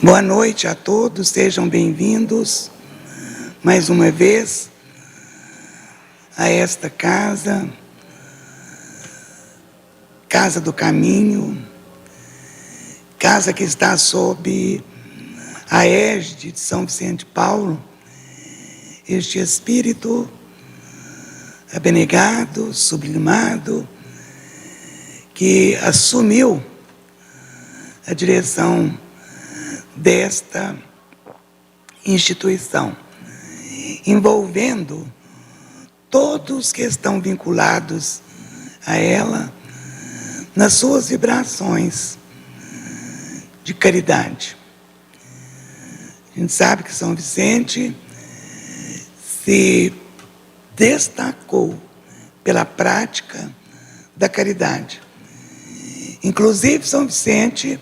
Boa noite a todos, sejam bem-vindos mais uma vez a esta casa, Casa do Caminho, casa que está sob a égide de São Vicente de Paulo, este espírito abnegado, sublimado, que assumiu a direção desta instituição, envolvendo todos que estão vinculados a ela nas suas vibrações de caridade. A gente sabe que São Vicente se destacou pela prática da caridade. Inclusive, São Vicente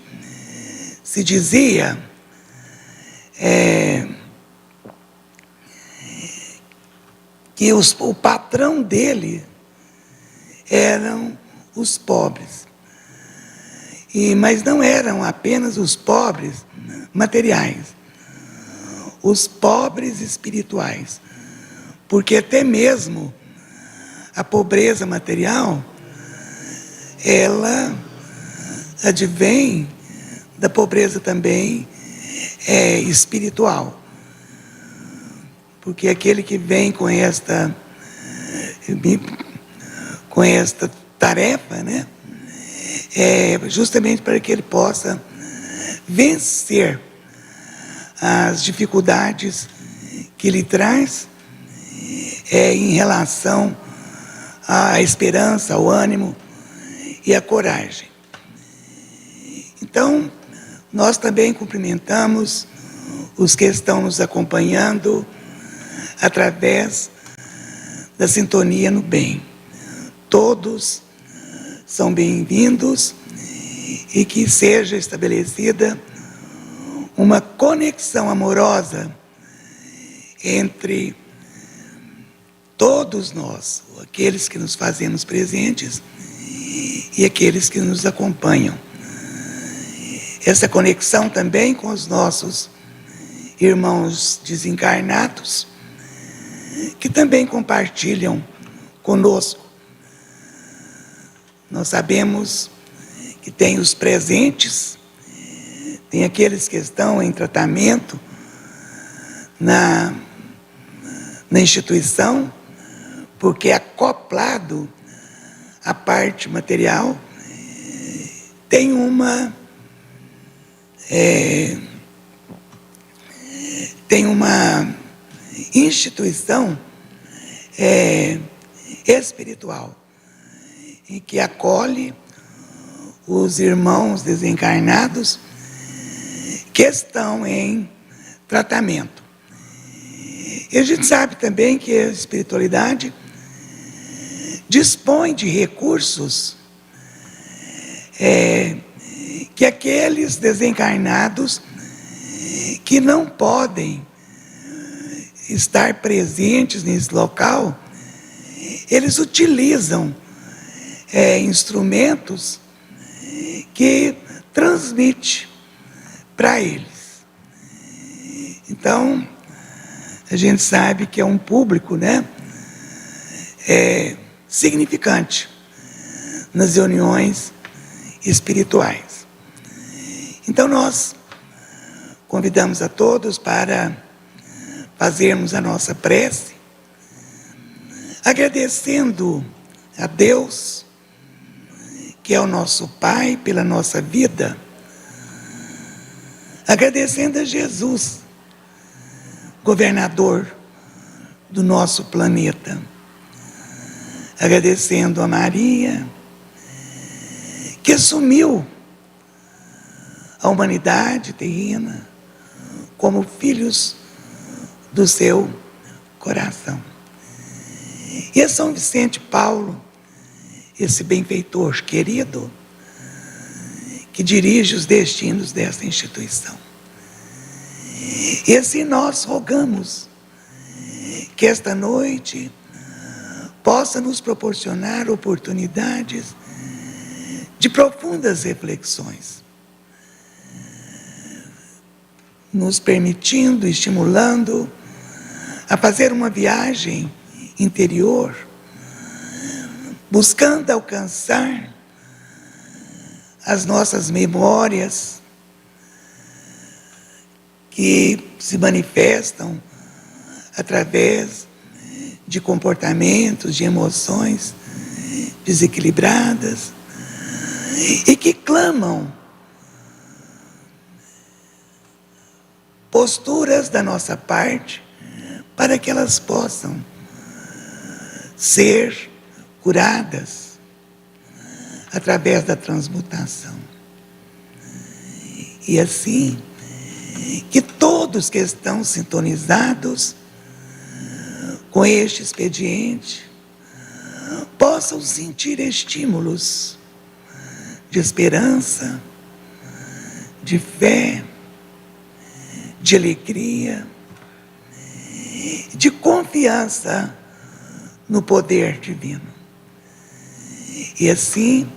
se dizia que o patrão dele eram os pobres. Mas não eram apenas os pobres materiais, os pobres espirituais, porque até mesmo a pobreza material, ela advém da pobreza também espiritual. Porque aquele que vem com esta tarefa, né, é justamente para que ele possa vencer as dificuldades que ele traz em relação à esperança, ao ânimo e à coragem. Então, nós também cumprimentamos os que estão nos acompanhando através da sintonia no bem. Todos são bem-vindos e que seja estabelecida uma conexão amorosa entre todos nós, aqueles que nos fazemos presentes e aqueles que nos acompanham. Essa conexão também com os nossos irmãos desencarnados, que também compartilham conosco. Nós sabemos que tem os presentes, tem aqueles que estão em tratamento na instituição, porque acoplado à parte material tem uma instituição espiritual e que acolhe os irmãos desencarnados que estão em tratamento. E a gente sabe também que a espiritualidade dispõe de recursos que aqueles desencarnados que não podem estar presentes nesse local, eles utilizam instrumentos que transmitem para eles. Então, a gente sabe que é um público, né, significante nas reuniões espirituais. Então, nós convidamos a todos para fazermos a nossa prece, agradecendo a Deus, que é o nosso Pai, pela nossa vida, agradecendo a Jesus, governador do nosso planeta, agradecendo a Maria, que assumiu a humanidade terrena como filhos do seu coração. E a São Vicente Paulo, esse benfeitor querido, que dirige os destinos dessa instituição. E assim nós rogamos que esta noite possa nos proporcionar oportunidades de profundas reflexões, nos permitindo, estimulando a fazer uma viagem interior, buscando alcançar as nossas memórias que se manifestam através de comportamentos, de emoções desequilibradas e que clamam posturas da nossa parte para que elas possam ser curadas através da transmutação. E assim, que todos que estão sintonizados com este expediente possam sentir estímulos de esperança, de fé, de alegria, de confiança no poder divino. E assim,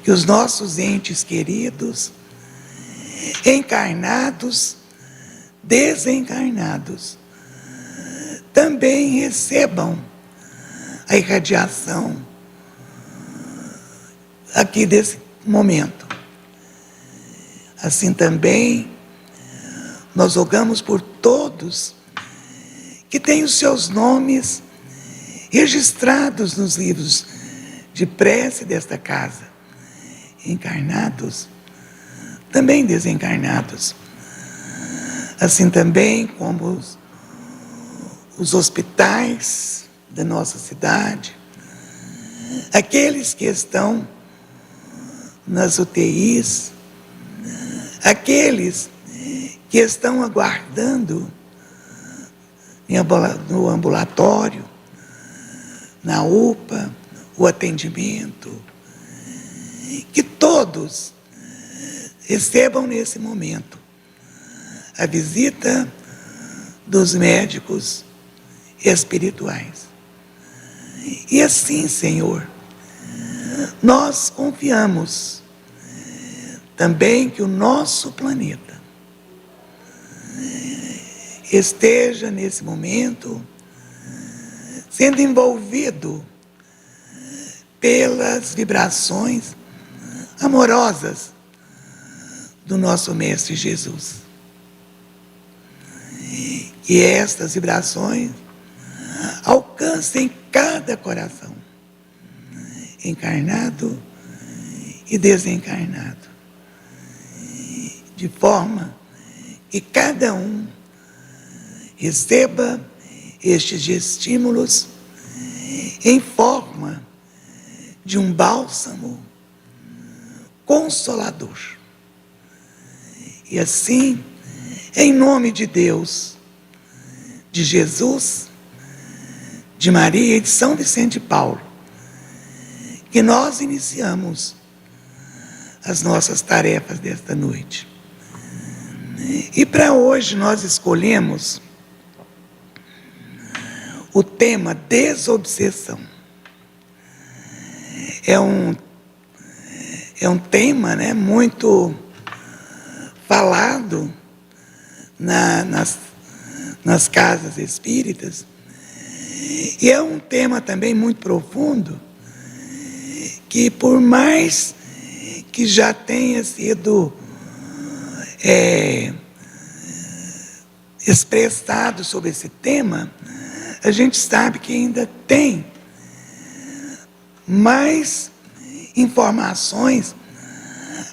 que os nossos entes queridos, encarnados, desencarnados, também recebam a irradiação aqui desse momento. Assim também, nós rogamos por todos que têm os seus nomes registrados nos livros de prece desta casa, encarnados, também desencarnados. Assim também como os hospitais da nossa cidade, aqueles que estão nas UTIs, aqueles que estão aguardando no ambulatório, na UPA, o atendimento, que todos recebam nesse momento a visita dos médicos espirituais. E assim, Senhor, nós confiamos também que o nosso planeta esteja nesse momento sendo envolvido pelas vibrações amorosas do nosso Mestre Jesus. Que estas vibrações alcancem cada coração, encarnado e desencarnado, de forma que cada um receba estes estímulos em forma de um bálsamo consolador. E assim, em nome de Deus, de Jesus, de Maria e de São Vicente de Paulo, que nós iniciamos as nossas tarefas desta noite. E para hoje nós escolhemos o tema desobsessão. É um tema, né, muito falado nas casas espíritas, e é um tema também muito profundo, que por mais que já tenha sido expressado sobre esse tema, a gente sabe que ainda tem mais informações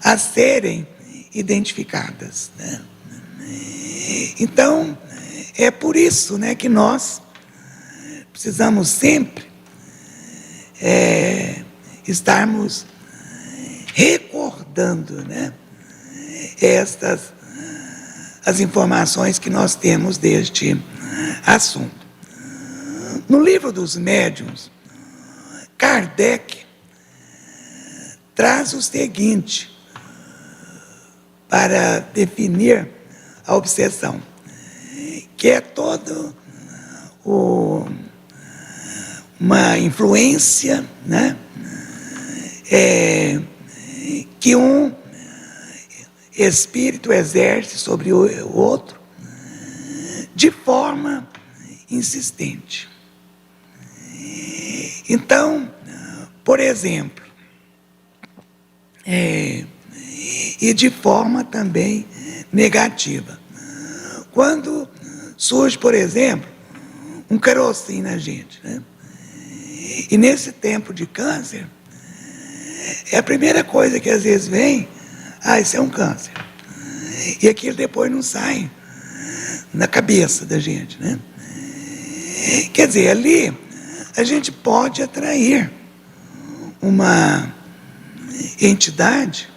a serem identificadas, né? Então, é por isso, né, que nós precisamos sempre estarmos recordando, né, as informações que nós temos deste assunto. No livro dos médiuns, Kardec traz o seguinte para definir a obsessão, que é toda uma influência, né, que um espírito exerce sobre o outro de forma insistente. Então, por exemplo, e de forma também negativa. Quando surge, por exemplo, um carocinho na gente, né? E nesse tempo de câncer, é a primeira coisa que às vezes vem, isso é um câncer. E aquilo depois não sai na cabeça da gente, né? Quer dizer, ali a gente pode atrair uma entidade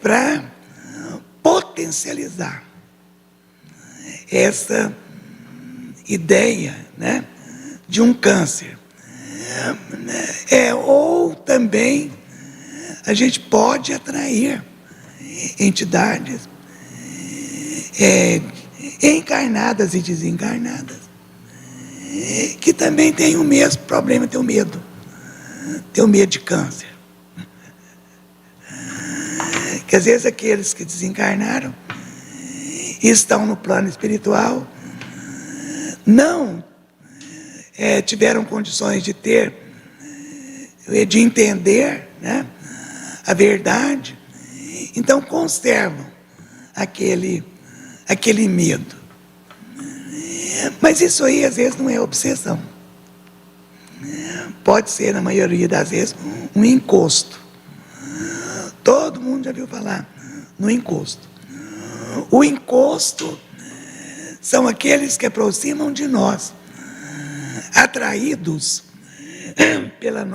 para potencializar essa ideia, né, de um câncer. Ou também a gente pode atrair entidades encarnadas e desencarnadas que também têm o mesmo problema, tem o medo de câncer. Que às vezes aqueles que desencarnaram e estão no plano espiritual não tiveram condições de entender, né, a verdade, então conservam aquele medo. Mas isso aí às vezes não é obsessão. Pode ser, na maioria das vezes, um encosto. Todo mundo já viu falar no encosto. O encosto são aqueles que aproximam de nós, atraídos pelas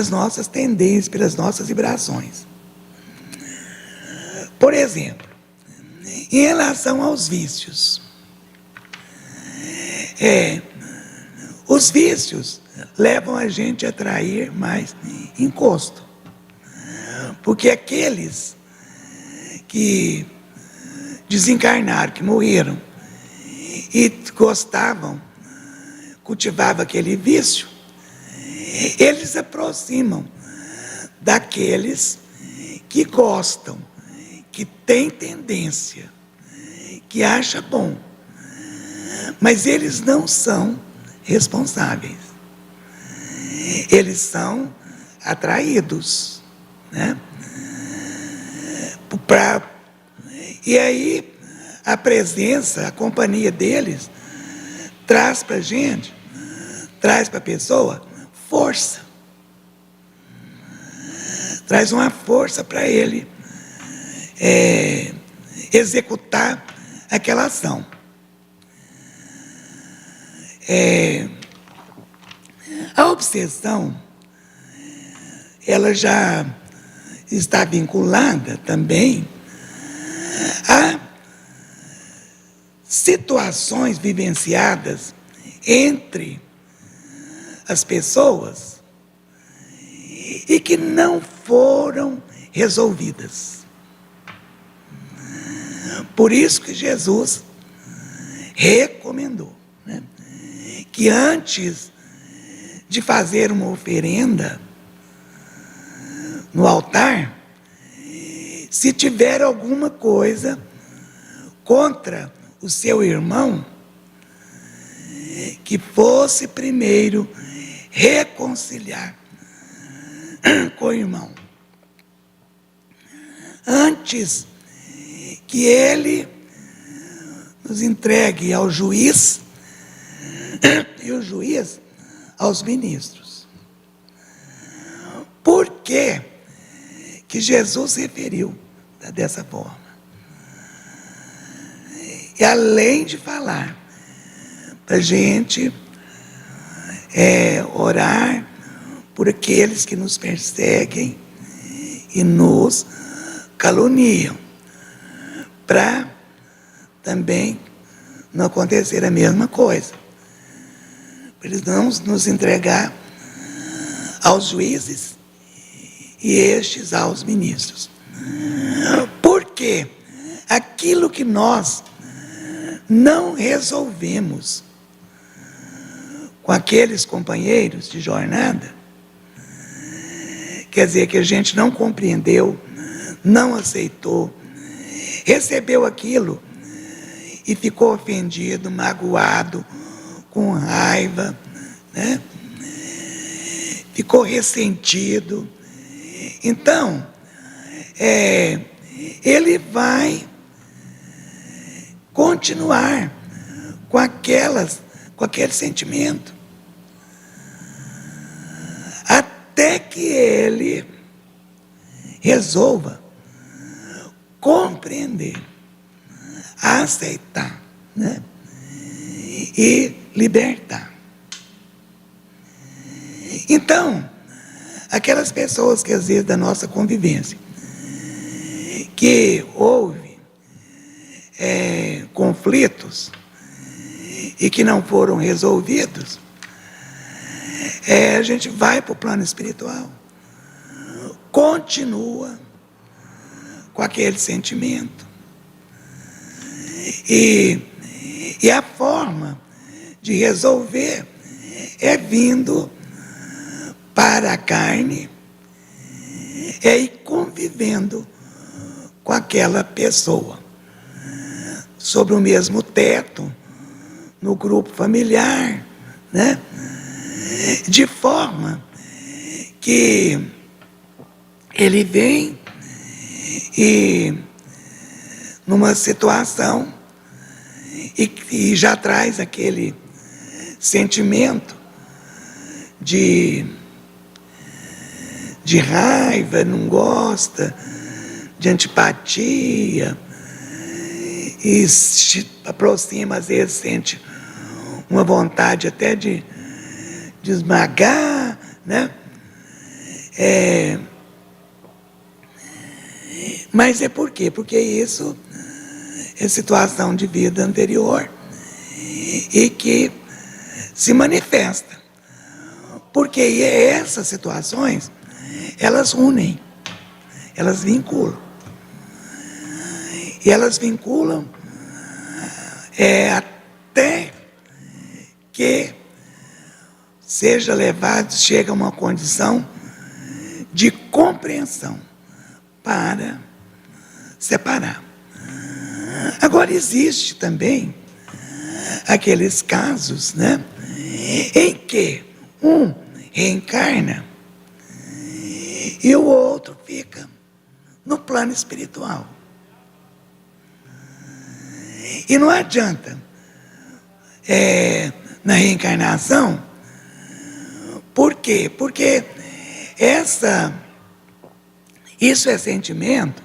nossas tendências, pelas nossas vibrações. Por exemplo, em relação aos vícios, os vícios levam a gente a atrair mais encosto, porque aqueles que desencarnaram, que morreram e gostavam, cultivavam aquele vício, eles se aproximam daqueles que gostam, que têm tendência, que acham bom, mas eles não são responsáveis. Eles são atraídos, né? E aí a presença, a companhia deles traz para a gente, traz para a pessoa força, traz uma força para ele executar aquela ação. A obsessão, ela já está vinculada também a situações vivenciadas entre as pessoas e que não foram resolvidas. Por isso que Jesus recomendou, né, que antes de fazer uma oferenda no altar, se tiver alguma coisa contra o seu irmão, que fosse primeiro reconciliar com o irmão, antes que ele nos entregue ao juiz e o juiz aos ministros. Por que Jesus referiu dessa forma? E além de falar para a gente orar por aqueles que nos perseguem e nos caluniam, para também não acontecer a mesma coisa, para eles não nos entregar aos juízes e estes aos ministros. Porque aquilo que nós não resolvemos com aqueles companheiros de jornada, quer dizer que a gente não compreendeu, não aceitou, recebeu aquilo e ficou ofendido, magoado, com raiva, né? Ficou ressentido. Então, ele vai continuar com aquele sentimento, até que ele resolva compreender, aceitar, né? E libertar. Então, aquelas pessoas que às vezes da nossa convivência, que houve conflitos e que não foram resolvidos, a gente vai para o plano espiritual, continua com aquele sentimento. E a forma de resolver é vindo para a carne, ir convivendo com aquela pessoa, sobre o mesmo teto, no grupo familiar, né? De forma que ele vem e numa situação e já traz aquele sentimento de raiva, não gosta, de antipatia, e se aproxima, às vezes sente uma vontade até de esmagar, né? Mas é por quê? Porque isso é situação de vida anterior e que se manifesta. Porque essas situações, elas unem, elas vinculam. E elas vinculam até que seja levado, chega a uma condição de compreensão para separar. Agora, existe também aqueles casos, né, em que um reencarna e o outro fica no plano espiritual. E não adianta, na reencarnação, por quê? Porque isso é sentimento,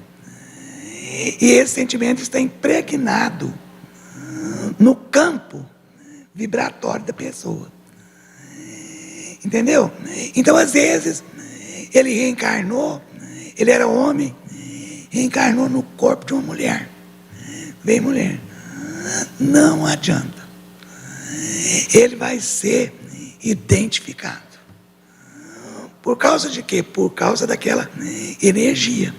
e esse sentimento está impregnado no campo vibratório da pessoa. Entendeu? Então, às vezes, ele reencarnou, ele era homem, reencarnou no corpo de uma mulher. Veio mulher. Não adianta. Ele vai ser identificado. Por causa de quê? Por causa daquela energia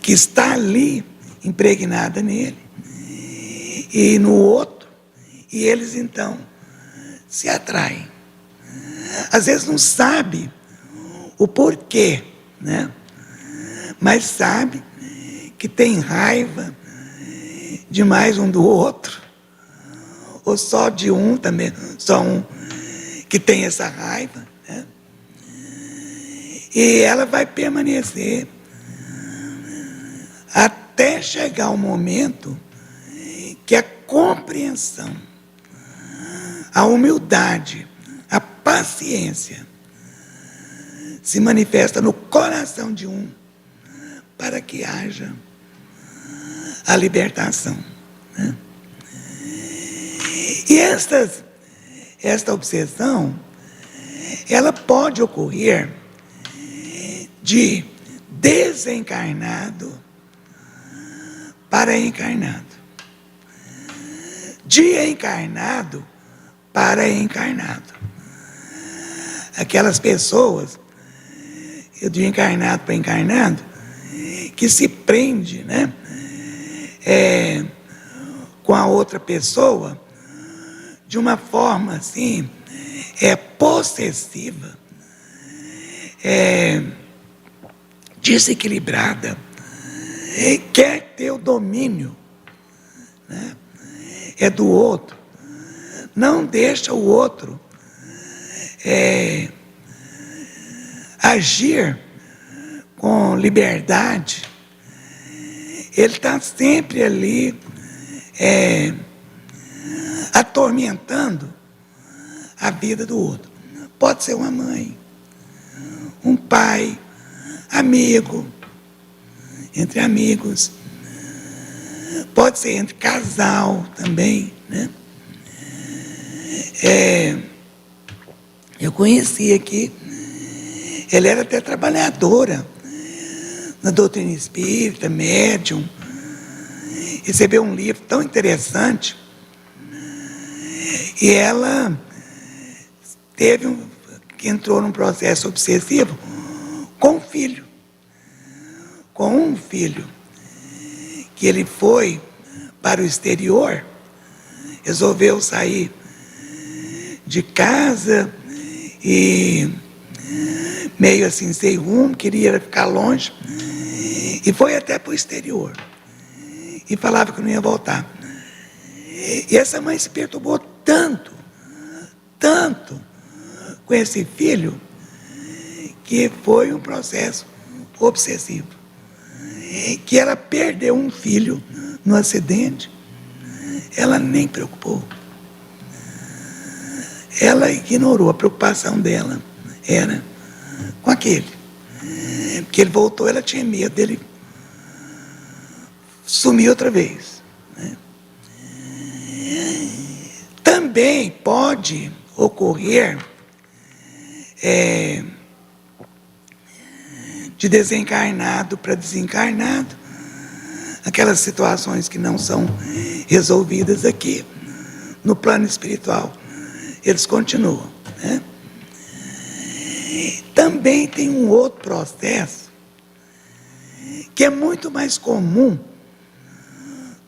que está ali impregnada nele e no outro, e eles então se atraem. Às vezes não sabe o porquê, né? Mas sabe que tem raiva demais um do outro, ou só de um também, só um que tem essa raiva, né? E ela vai permanecer até chegar o momento que a compreensão, a humildade, a paciência se manifesta no coração de um para que haja a libertação, né? E esta obsessão, ela pode ocorrer de desencarnado para encarnado, de encarnado para encarnado. Aquelas pessoas, de encarnado para encarnado, que se prende, né, com a outra pessoa de uma forma assim, possessiva, desequilibrada, quer ter o domínio, né, do outro, não deixa o outro agir com liberdade. Ele está sempre ali atormentando a vida do outro. Pode ser uma mãe, um pai, amigo, entre amigos, pode ser entre casal também, né? Eu conheci aqui, ela era até trabalhadora na doutrina espírita, médium, recebeu um livro tão interessante, e ela que entrou num processo obsessivo com um filho, que ele foi para o exterior, resolveu sair de casa e meio assim sem rumo, queria ficar longe, e foi até para o exterior, e falava que não ia voltar. E essa mãe se perturbou tanto com esse filho, que foi um processo obsessivo, que ela perdeu um filho no acidente, ela nem preocupou. Ela ignorou, a preocupação dela era com aquele. Porque ele voltou, ela tinha medo dele sumir outra vez, né? Também pode ocorrer de desencarnado para desencarnado, aquelas situações que não são resolvidas aqui no plano espiritual, eles continuam, né? Também tem um outro processo que é muito mais comum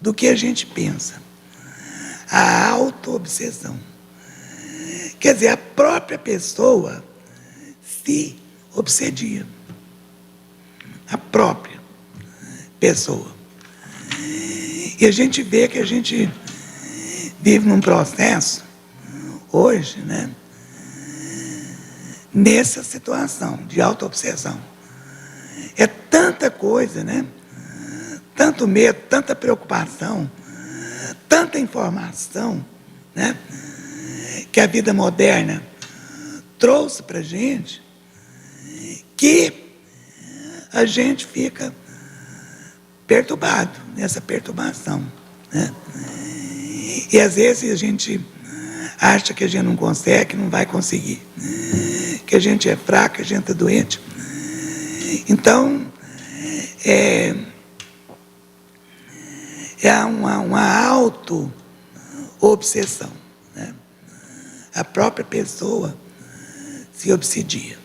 do que a gente pensa: a autoobsessão. Quer dizer, a própria pessoa se obsedia. A própria pessoa. E a gente vê que a gente vive num processo hoje, né, nessa situação de autoobsessão. É tanta coisa, né? Tanto medo, tanta preocupação, tanta informação, né, que a vida moderna trouxe para a gente, que a gente fica perturbado nessa perturbação, né? E às vezes a gente acha que a gente não consegue, não vai conseguir, que a gente é fraco, que a gente é doente. Então, é uma auto-obsessão, né? A própria pessoa se obsedia.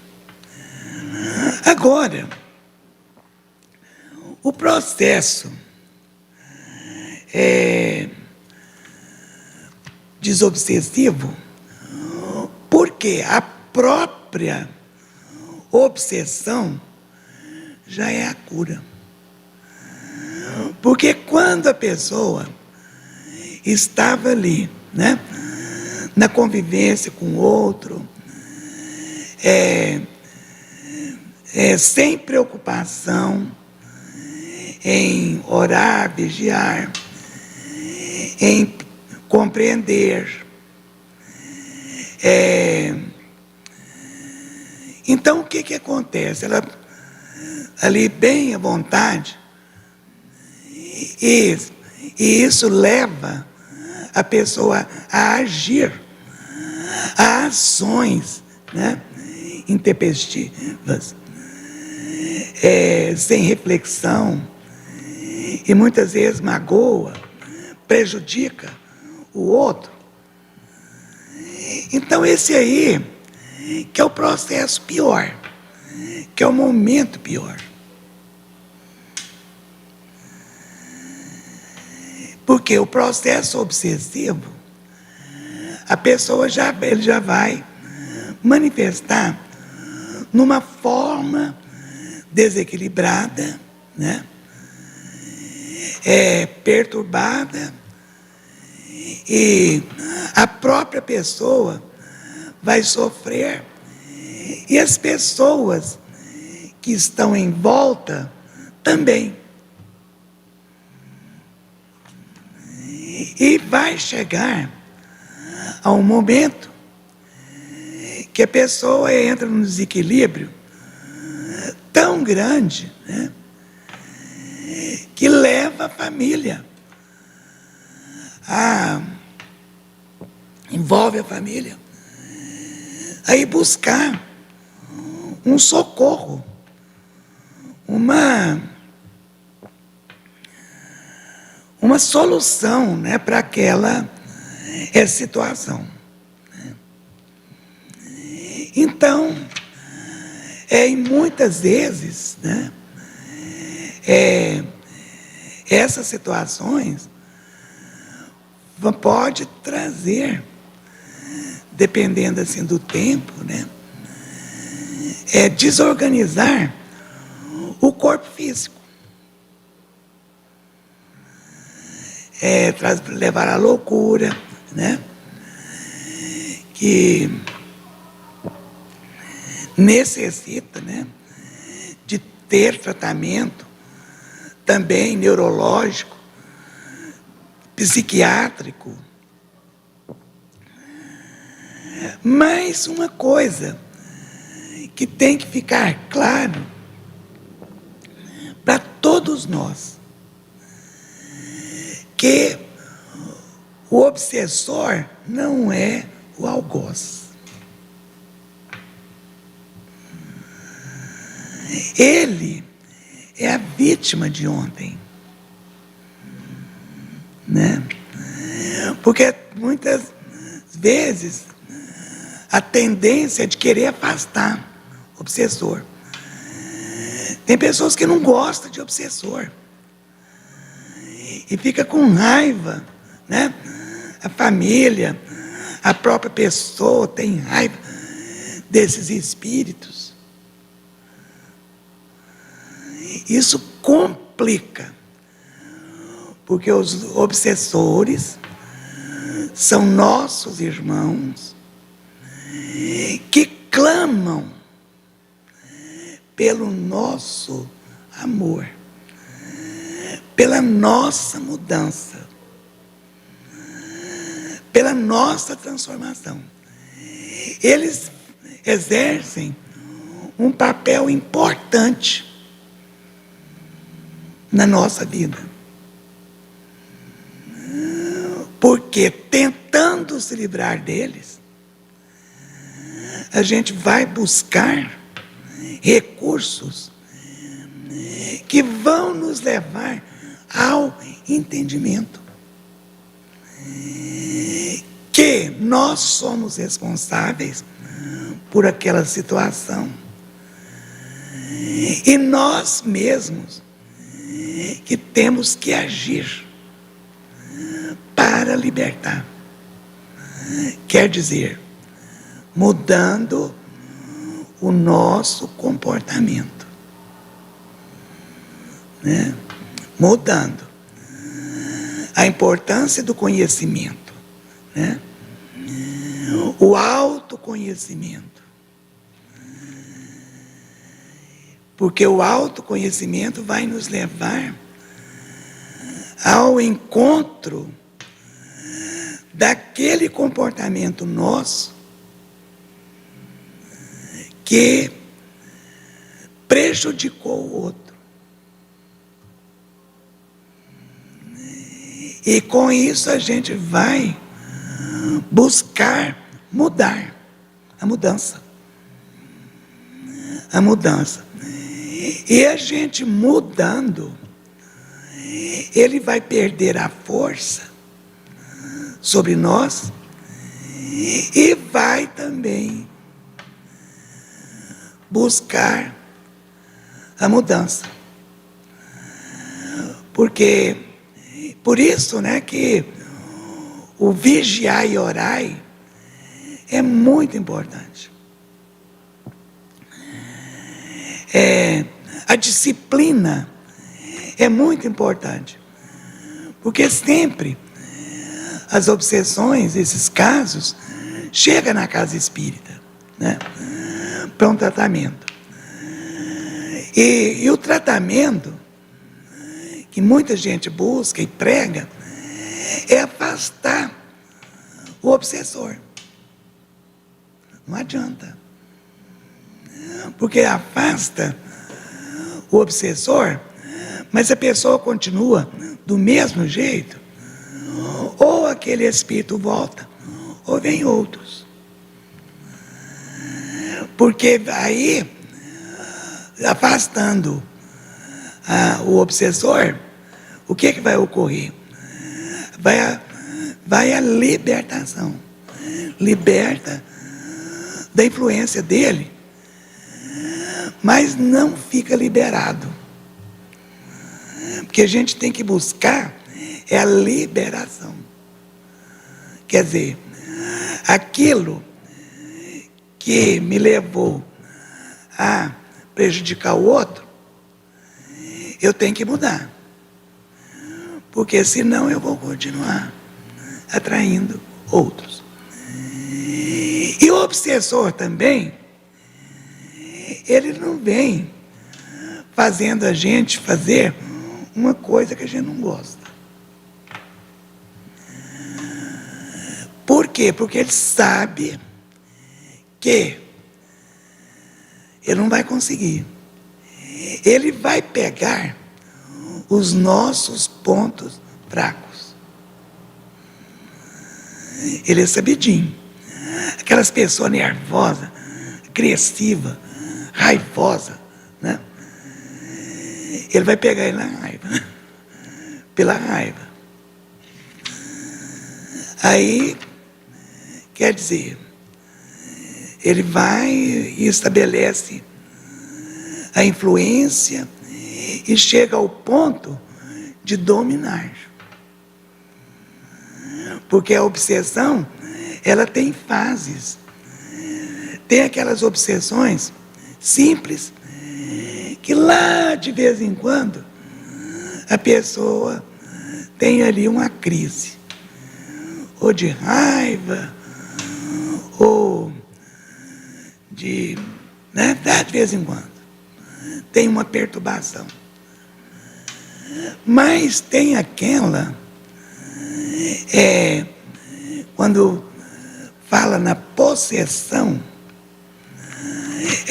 Agora, o processo desobsessivo, porque a própria obsessão já é a cura. Porque quando a pessoa estava ali, né, na convivência com o outro, sem preocupação em orar, vigiar, em compreender, então o que acontece? Ela ali bem à vontade, e isso leva a pessoa a agir, a ações, né, intempestivas, sem reflexão, e muitas vezes magoa, prejudica o outro. Então esse aí que é o processo pior, que é o momento pior. Porque o processo obsessivo, a pessoa ele já vai manifestar numa forma desequilibrada, né? Perturbada, e a própria pessoa vai sofrer, e as pessoas que estão em volta também. E vai chegar a um momento que a pessoa entra num desequilíbrio tão grande, né, que leva a família, envolve a família a ir buscar um socorro, uma solução, né, para aquela situação. Então, e muitas vezes, né, essas situações pode trazer, dependendo assim do tempo, né, desorganizar o corpo físico, levar à loucura, né, que necessita, né, de ter tratamento também neurológico, psiquiátrico. Mas uma coisa que tem que ficar claro para todos nós, que o obsessor não é o algoz. Ele é a vítima de ontem, né? Porque muitas vezes a tendência é de querer afastar o obsessor. Tem pessoas que não gostam de obsessor e fica com raiva, né? A família, a própria pessoa tem raiva desses espíritos. Isso complica, porque os obsessores são nossos irmãos que clamam pelo nosso amor, pela nossa mudança, pela nossa transformação. Eles exercem um papel importante na nossa vida, porque tentando se livrar deles, a gente vai buscar recursos que vão nos levar ao entendimento que nós somos responsáveis por aquela situação e nós mesmos que temos que agir para libertar. Quer dizer, mudando o nosso comportamento, né? Mudando a importância do conhecimento, né? O autoconhecimento. Porque o autoconhecimento vai nos levar ao encontro daquele comportamento nosso que prejudicou o outro. E com isso a gente vai buscar mudar, a mudança. A mudança. E a gente mudando, ele vai perder a força sobre nós e vai também buscar a mudança. Porque, por isso, né, que o vigiar e orar é muito importante. A disciplina é muito importante, porque sempre as obsessões, esses casos, chegam na casa espírita, né, para um tratamento. E o tratamento que muita gente busca e prega é afastar o obsessor. Não adianta. Porque afasta o obsessor, mas a pessoa continua do mesmo jeito, ou aquele espírito volta, ou vem outros. Porque aí, afastando o obsessor, o que vai ocorrer? Vai a libertação. Liberta da influência dele, mas não fica liberado. Porque a gente tem que buscar a liberação. Quer dizer, aquilo que me levou a prejudicar o outro, eu tenho que mudar. Porque senão eu vou continuar atraindo outros. E o obsessor também, ele não vem fazendo a gente fazer uma coisa que a gente não gosta. Por quê? Porque ele sabe que ele não vai conseguir. Ele vai pegar os nossos pontos fracos. Ele é sabidinho. Aquelas pessoas nervosas, agressivas, raivosas, né? Ele vai pegar ele na raiva, pela raiva. Aí, quer dizer, ele vai e estabelece a influência e chega ao ponto de dominar. Porque a obsessão, ela tem fases. Tem aquelas obsessões simples, que lá de vez em quando a pessoa tem ali uma crise, ou de raiva, ou de, né, de vez em quando tem uma perturbação. Mas tem aquela, quando fala na possessão,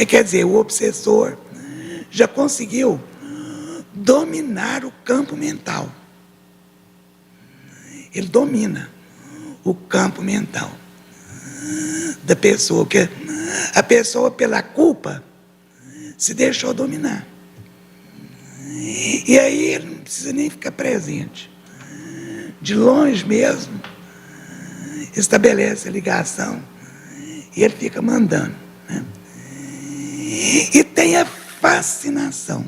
quer dizer, o obsessor já conseguiu dominar o campo mental. Ele domina o campo mental da pessoa, porque a pessoa, pela culpa, se deixou dominar. E aí ele não precisa nem ficar presente. De longe mesmo, estabelece a ligação e ele fica mandando, né? E tem a fascinação,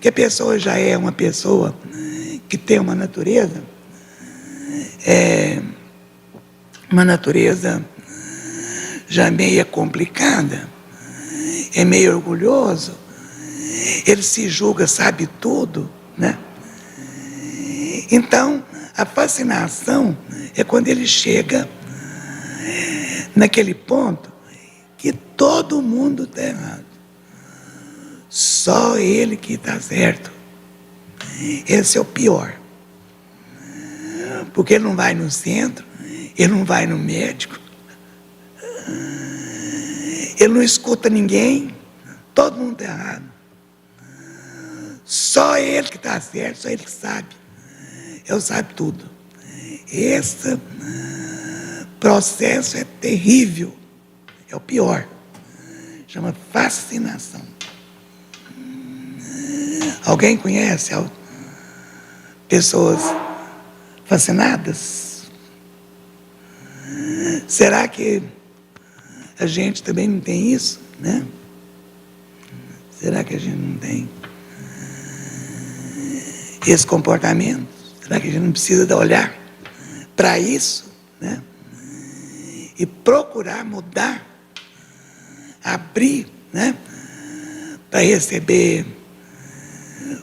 que a pessoa já é uma pessoa que tem uma natureza já meio complicada, é meio orgulhoso, ele se julga, sabe tudo, né? Então, a fascinação é quando ele chega naquele ponto que todo mundo está errado. Só ele que está certo. Esse é o pior. Porque ele não vai no centro, ele não vai no médico, ele não escuta ninguém, todo mundo está errado. Só ele que está certo, só ele que sabe. Ele sabe tudo. Esse processo é terrível, é o pior. Chama fascinação. Alguém conhece pessoas fascinadas? Será que a gente também não tem isso, né? Será que a gente não tem esse comportamento? Será que a gente não precisa olhar para isso, né? E procurar mudar, abrir, né, para receber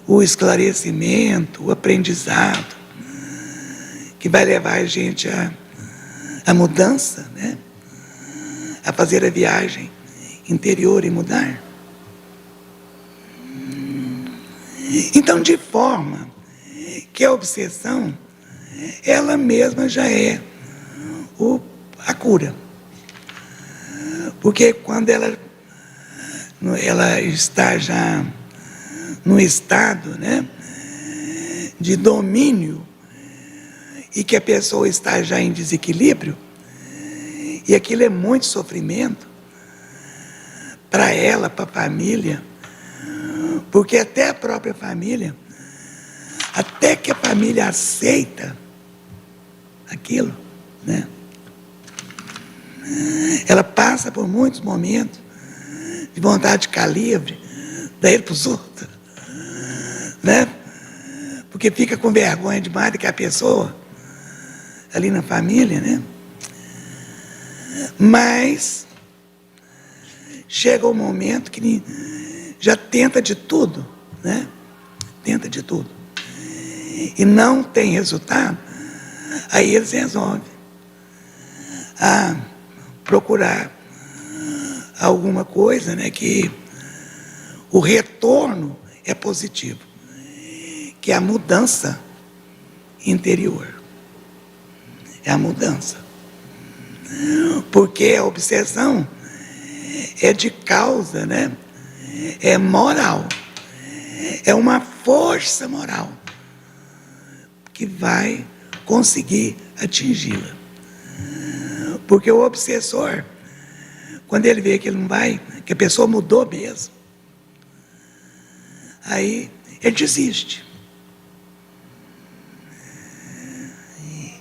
o esclarecimento, o aprendizado, que vai levar a gente à mudança, né? A fazer a viagem interior e mudar. Então, de forma que a obsessão, ela mesma já é a cura. Porque quando ela está já no estado, né, de domínio, e que a pessoa está já em desequilíbrio, e aquilo é muito sofrimento para ela, para a família, porque até a própria família, até que a família aceita aquilo, né? Ela passa por muitos momentos de vontade de ficar livre, dar ele para os outros, né? Porque fica com vergonha demais de que a pessoa ali na família, né? Mas chega o momento que já tenta de tudo, né? Tenta de tudo. E não tem resultado, aí eles resolvem procurar alguma coisa, né, que o retorno é positivo, que é a mudança interior. É a mudança. Porque a obsessão é de causa, né? É moral. É uma força moral que vai conseguir atingi-la. Porque o obsessor, quando ele vê que ele não vai, que a pessoa mudou mesmo, aí ele desiste.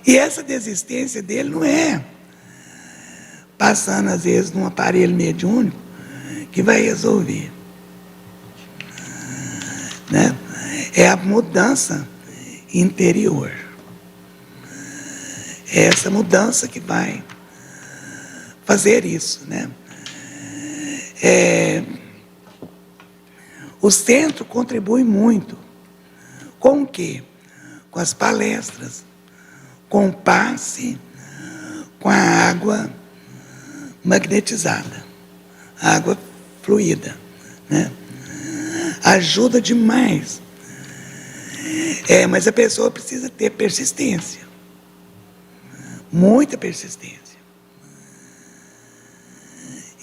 E essa desistência dele não é passando, às vezes, num aparelho mediúnico que vai resolver, né? É a mudança interior. É essa mudança que vai fazer isso, né? O centro contribui muito. Com o quê? Com as palestras, com o passe, com a água magnetizada, água fluida, né? Ajuda demais. Mas a pessoa precisa ter persistência, muita persistência.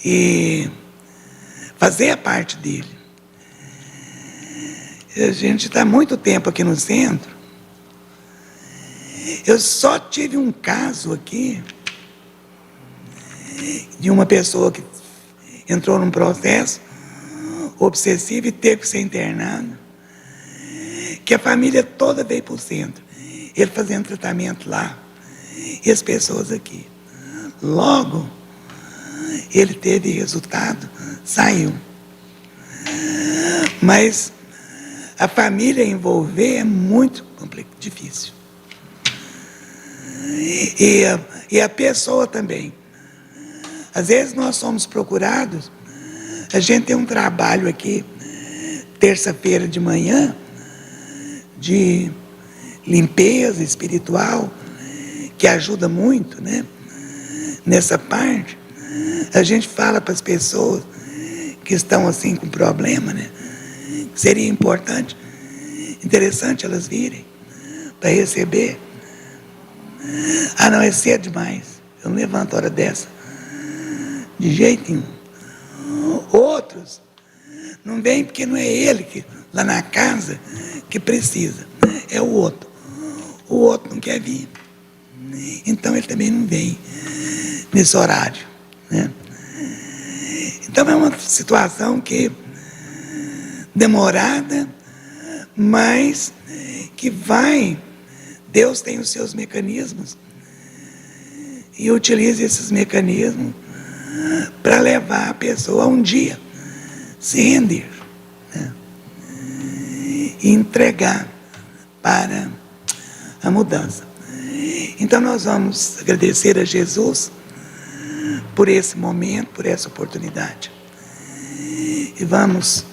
E fazer a parte dele. A gente está há muito tempo aqui no centro. Eu só tive um caso aqui de uma pessoa que entrou num processo obsessivo e teve que ser internado, que a família toda veio para o centro, ele fazendo tratamento lá, e as pessoas aqui. Logo, ele teve resultado, saiu. Mas a família envolver é muito difícil. E a pessoa também. Às vezes nós somos procurados, a gente tem um trabalho aqui, terça-feira de manhã, de limpeza espiritual, que ajuda muito, né? Nessa parte, a gente fala para as pessoas que estão assim com problema, né? Seria importante, interessante elas virem para receber. Não, é cedo demais, eu não levanto a hora dessa, de jeito nenhum. Outros não vêm porque não é ele que lá na casa que precisa, é o outro. O outro não quer vir, então ele também não vem nesse horário, né? Então é uma situação que demorada, mas que vai. Deus tem os seus mecanismos e utiliza esses mecanismos para levar a pessoa a um dia se render, né? E entregar para a mudança. Então nós vamos agradecer a Jesus por esse momento, por essa oportunidade. E vamos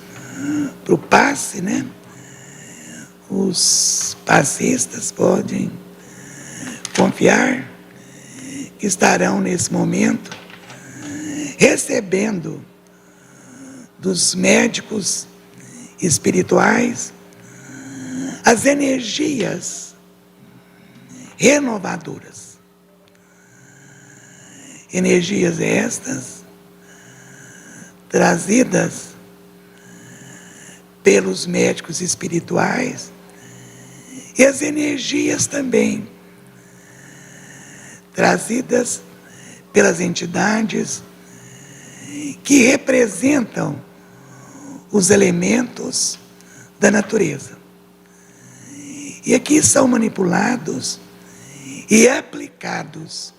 para o passe, né? Os passistas podem confiar que estarão nesse momento recebendo dos médicos espirituais as energias renovadoras. Energias estas trazidas pelos médicos espirituais e as energias também trazidas pelas entidades que representam os elementos da natureza. E aqui são manipulados e aplicados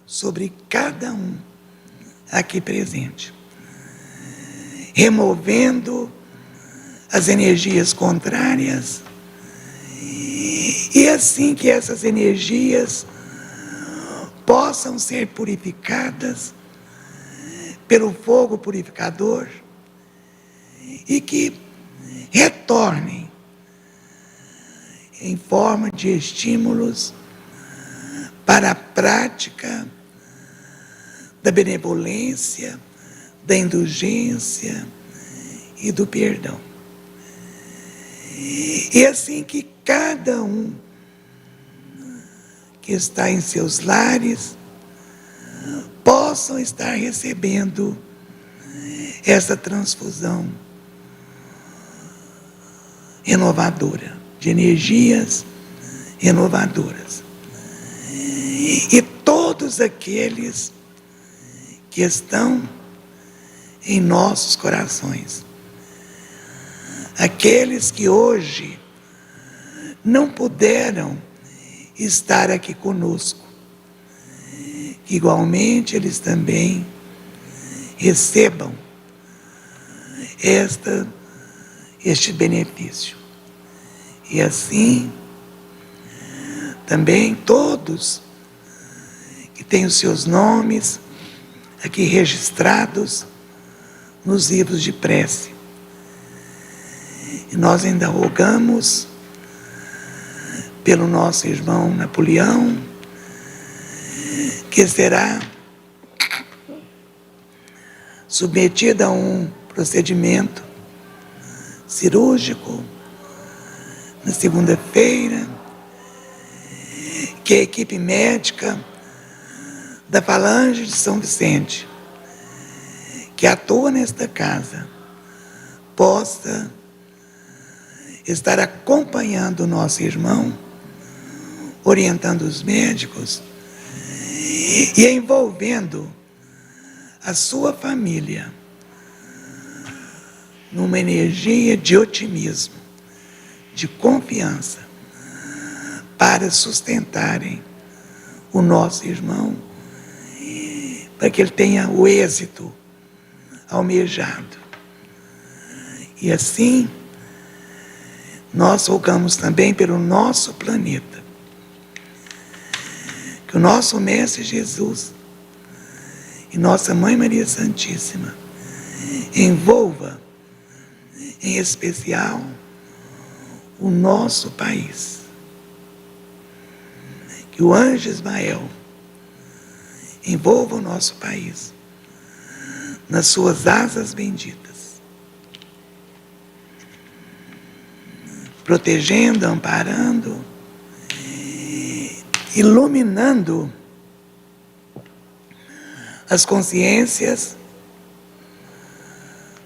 sobre cada um aqui presente, removendo as energias contrárias, e assim que essas energias possam ser purificadas pelo fogo purificador e que retornem em forma de estímulos para a prática da benevolência, da indulgência e do perdão. E assim que cada um que está em seus lares possam estar recebendo essa transfusão renovadora, de energias renovadoras. E todos aqueles que estão em nossos corações, aqueles que hoje não puderam estar aqui conosco, que igualmente eles também recebam este benefício. E assim, também todos que têm os seus nomes aqui registrados nos livros de prece. E nós ainda rogamos pelo nosso irmão Napoleão, que será submetido a um procedimento cirúrgico na segunda-feira, que a equipe médica da Falange de São Vicente, que atua nesta casa, possa estar acompanhando o nosso irmão, orientando os médicos e envolvendo a sua família numa energia de otimismo, de confiança, para sustentarem o nosso irmão, para que ele tenha o êxito almejado. E assim, nós rogamos também pelo nosso planeta, que o nosso Mestre Jesus e nossa Mãe Maria Santíssima envolva, em especial, o nosso país. Que o anjo Ismael envolva o nosso país nas suas asas benditas, protegendo, amparando, iluminando as consciências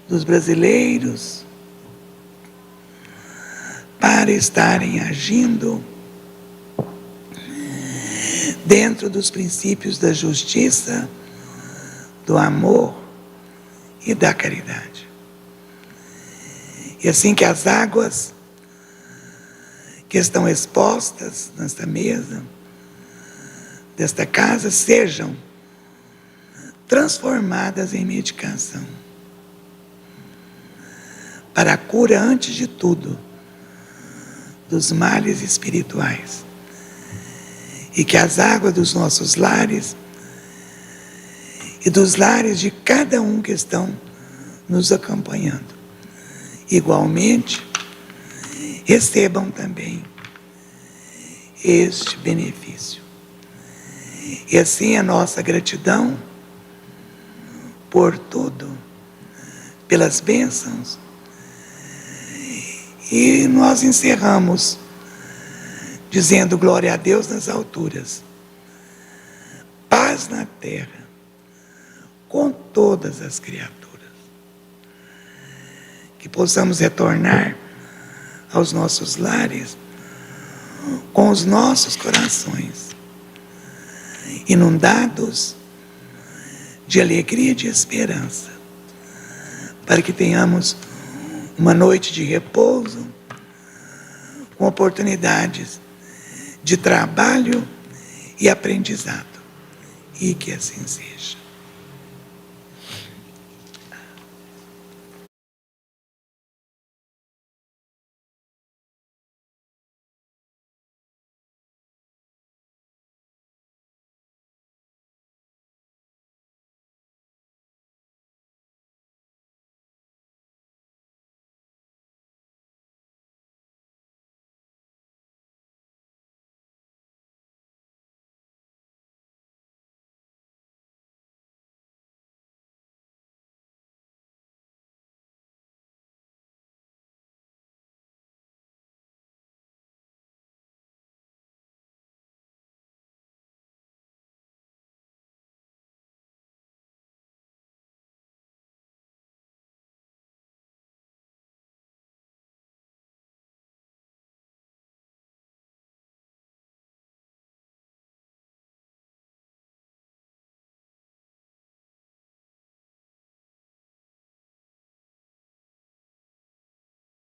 dos brasileiros para estarem agindo dentro dos princípios da justiça, do amor e da caridade. E assim que as águas que estão expostas nesta mesa, desta casa, sejam transformadas em medicação, para a cura, antes de tudo, dos males espirituais. E que as águas dos nossos lares e dos lares de cada um que estão nos acompanhando igualmente, recebam também este benefício. E assim a nossa gratidão por tudo, pelas bênçãos. E nós encerramos dizendo glória a Deus nas alturas, paz na terra, com todas as criaturas. Que possamos retornar aos nossos lares com os nossos corações inundados de alegria e de esperança, para que tenhamos uma noite de repouso, com oportunidades de trabalho e aprendizado, e que assim seja.